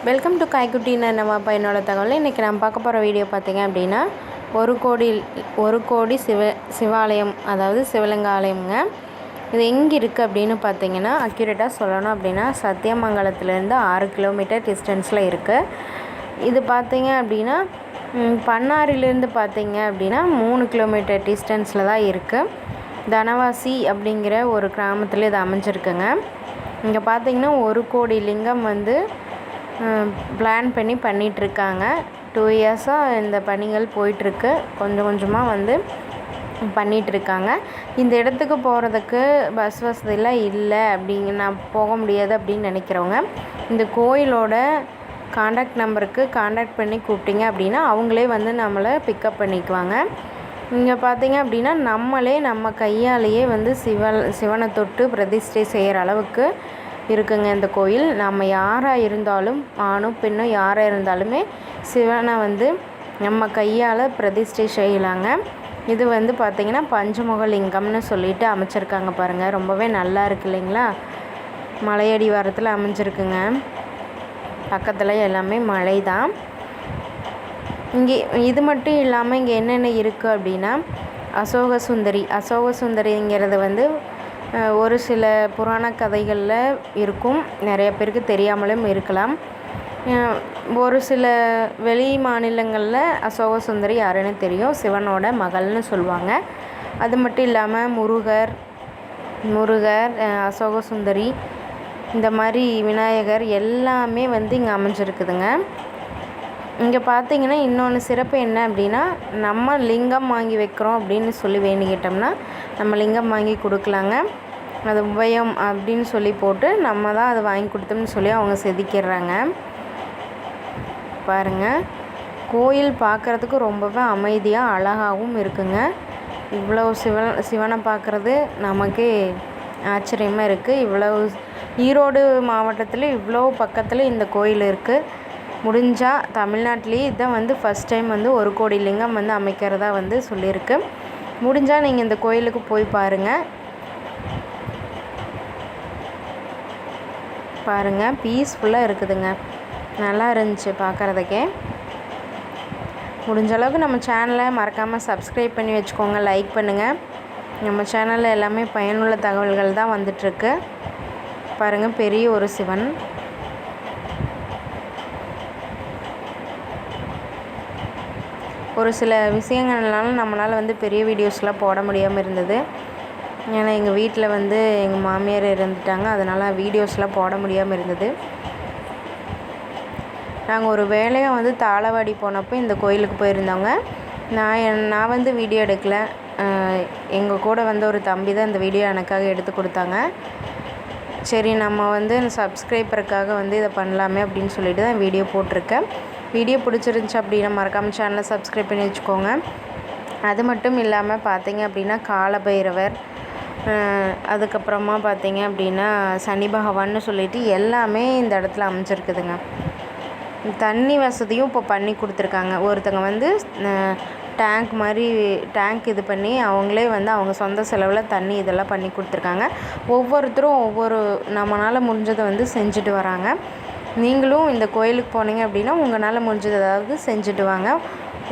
Welcome to காய்க்குட்டின்னு நம்ம என்னோட தகவல். இன்றைக்கி நம்ம பார்க்க போகிற வீடியோ பார்த்திங்க அப்படின்னா ஒரு கோடி சிவாலயம், அதாவது சிவலிங்க ஆலயம்ங்க. இது எங்கே இருக்குது அப்படின்னு பார்த்திங்கன்னா, அக்யூரேட்டாக சொல்லணும் அப்படின்னா சத்தியமங்கலத்துலேருந்து 6 கிலோமீட்டர் டிஸ்டன்ஸில் இருக்குது. இது பார்த்திங்க அப்படின்னா பண்ணாரிலேருந்து பார்த்திங்க அப்படின்னா 3 கிலோமீட்டர் டிஸ்டன்ஸில் தான் இருக்குது. தனவாசி அப்படிங்கிற ஒரு கிராமத்தில் இது அமைஞ்சிருக்குங்க. இங்கே பார்த்திங்கன்னா 1 கோடி லிங்கம் வந்து பிளான் பண்ணிகிட்ருக்காங்க. 2 இயர்ஸாக இந்த பணிகள் போயிட்டுருக்கு. கொஞ்சம் கொஞ்சமாக வந்து பண்ணிகிட்ருக்காங்க. இந்த இடத்துக்கு போகிறதுக்கு பஸ் வசதியெலாம் இல்லை, நான் போக முடியாது அப்படின்னு நினைக்கிறவங்க இந்த கோயிலோட காண்டாக்ட் நம்பருக்கு காண்டாக்ட் பண்ணி கூப்பிட்டிங்க அப்படின்னா அவங்களே வந்து நம்மளை பிக்கப் பண்ணிக்குவாங்க. இங்கே பார்த்திங்க அப்படின்னா நம்ம கையாலேயே வந்து சிவனை தொட்டு பிரதிஷ்டை செய்கிற அளவுக்கு இருக்குங்க இந்த கோயில். நம்ம யாராக இருந்தாலும், ஆணும் பெண்ணும் யாராக இருந்தாலுமே சிவனை வந்து நம்ம கையால் பிரதிஷ்டை செய்யலாங்க. இது வந்து பார்த்திங்கன்னா பஞ்சமுக லிங்கம்னு சொல்லிட்டு அமைச்சிருக்காங்க பாருங்கள். ரொம்பவே நல்லா இருக்குது இல்லைங்களா? மலையடி வாரத்தில் அமைஞ்சிருக்குங்க. பக்கத்தில் எல்லாமே மலை தான். இங்கே இது மட்டும் இல்லாமல் இங்கே என்னென்ன இருக்குது அப்படின்னா அசோக சுந்தரிங்கிறது வந்து ஒரு சில புராண கதைகளில் இருக்கும். நிறைய பேருக்கு தெரியாமலும் இருக்கலாம். ஒரு சில வெளி மாநிலங்களில் அசோக சுந்தரி யாருன்னு தெரியும், சிவனோட மகள்னு சொல்லுவாங்க. அது மட்டும் இல்லாமல் முருகர் அசோக சுந்தரி, இந்த மாதிரி விநாயகர் எல்லாமே வந்து இங்கே அமைஞ்சிருக்குதுங்க. இங்கே பார்த்திங்கன்னா இன்னொன்று சிறப்பு என்ன அப்படின்னா, நம்ம லிங்கம் வாங்கி வைக்கிறோம் அப்படின்னு சொல்லி வேண்டிக்கிட்டோம்னா நம்ம லிங்கம் வாங்கி கொடுக்கலாங்க. அது உபயம் அப்படின்னு சொல்லி போட்டு நம்ம தான் அதை வாங்கி கொடுத்தோம்னு சொல்லி அவங்க செதுக்கிடுறாங்க. பாருங்கள், கோயில் பார்க்குறதுக்கு ரொம்பவே அமைதியாக அழகாகவும் இருக்குங்க. இவ்வளோ சிவனை பார்க்குறது நமக்கே ஆச்சரியமாக இருக்குது. ஈரோடு மாவட்டத்தில் இவ்வளோ பக்கத்தில் இந்த கோயில் இருக்குது. முடிஞ்சால் தமிழ்நாட்டிலேயே இதான் வந்து ஃபஸ்ட் டைம் வந்து 1 கோடி லிங்கம் வந்து அமைக்கிறதா வந்து சொல்லியிருக்கு. முடிஞ்சால் நீங்கள் இந்த கோயிலுக்கு போய் பாருங்கள், பீஸ்ஃபுல்லாக இருக்குதுங்க. நல்லா இருந்துச்சு பார்க்குறதுக்கே. முடிஞ்ச அளவுக்கு நம்ம சேனலை மறக்காமல் சப்ஸ்கிரைப் பண்ணி வச்சுக்கோங்க, லைக் பண்ணுங்கள். நம்ம சேனலில் எல்லாமே பயனுள்ள தகவல்கள் தான் வந்துட்டுருக்கு. பாருங்கள், பெரிய ஒரு சிவன். ஒரு சில விஷயங்கள்னால நம்மளால் வந்து பெரிய வீடியோஸ்லாம் போட முடியாமல் இருந்தது. ஏன்னா எங்கள் வீட்டில் வந்து எங்கள் மாமியார் இறந்துட்டாங்க, அதனால் வீடியோஸ்லாம் போட முடியாமல் இருந்தது. நாங்கள் ஒரு வேலையாக வந்து தாளவாடி போனப்போ இந்த கோயிலுக்கு போயிருந்தோங்க. நான் வந்து வீடியோ எடுக்கலை. எங்கள் கூட வந்து ஒரு தம்பி தான் இந்த வீடியோ எனக்காக எடுத்து கொடுத்தாங்க. சரி, நம்ம வந்து சப்ஸ்கிரைபருக்காக வந்து இதை பண்ணலாமே அப்படின்னு சொல்லிட்டு தான் வீடியோ போட்டிருக்கேன். வீடியோ பிடிச்சிருந்துச்சி அப்படின்னா மறக்காமல் சேனலை சப்ஸ்கிரைப் பண்ணி வச்சுக்கோங்க. அது மட்டும் இல்லாமல் பார்த்திங்க அப்படின்னா காலபைரவர், அதுக்கப்புறமா பார்த்திங்க அப்படின்னா சனி பகவான்னு சொல்லிட்டு எல்லாமே இந்த இடத்துல அமைஞ்சிருக்குதுங்க. தண்ணி வசதியும் இப்போ பண்ணி கொடுத்துருக்காங்க. ஒருத்தங்க வந்து டேங்க் இது பண்ணி அவங்களே வந்து அவங்க சொந்த செலவில் தண்ணி இதெல்லாம் பண்ணி கொடுத்துருக்காங்க. ஒவ்வொருத்தரும் ஒவ்வொரு நம்மளால் முடிஞ்சதை வந்து செஞ்சுட்டு வராங்க. நீங்களும் இந்த கோயிலுக்கு போனீங்க அப்படின்னா உங்களால் முடிஞ்சது ஏதாவது செஞ்சுட்டு வாங்க.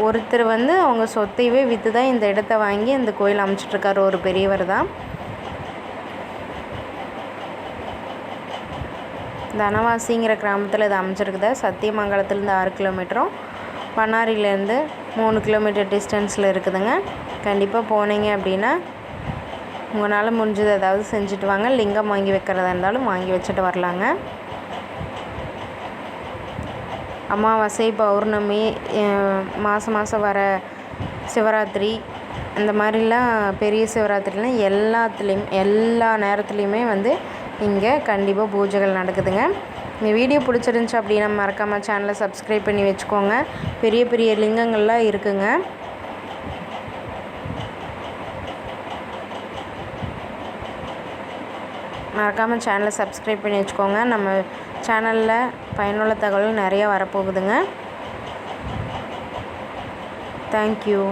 ஒருத்தர் வந்து அவங்க சொத்தையவே விற்று தான் இந்த இடத்த வாங்கி இந்த கோயில் அமைச்சிட்ருக்காரு, ஒரு பெரியவர் தான். தனவாசிங்கிற கிராமத்தில் இது அமைச்சிருக்குது. சத்தியமங்கலத்துலேருந்து 6 கிலோமீட்டரும், பண்ணாரிலேருந்து 3 கிலோமீட்டர் டிஸ்டன்ஸில் இருக்குதுங்க. கண்டிப்பாக போனீங்க அப்படின்னா உங்களால் முடிஞ்சது ஏதாவது செஞ்சுட்டு வாங்க. லிங்கம் வாங்கி வைக்கிறதா இருந்தாலும் வாங்கி வச்சுட்டு வரலாங்க. அமாவாசை, பௌர்ணமி, மாதம் வர சிவராத்திரி, இந்த மாதிரிலாம் பெரிய சிவராத்திரிலாம் எல்லா நேரத்துலேயுமே வந்து இங்கே கண்டிப்பாக பூஜைகள் நடக்குதுங்க. இந்த வீடியோ பிடிச்சிருந்துச்சி அப்படின்னா மறக்காமல் சேனலை சப்ஸ்கிரைப் பண்ணி வச்சுக்கோங்க. பெரிய பெரிய லிங்கங்கள்லாம் இருக்குங்க. மறக்காமல் சேனலை சப்ஸ்கிரைப் பண்ணி வச்சுக்கோங்க. நம்ம சேனலில் பயனுள்ள தகவல் நிறையா வரப்போகுதுங்க. தேங்க்யூ.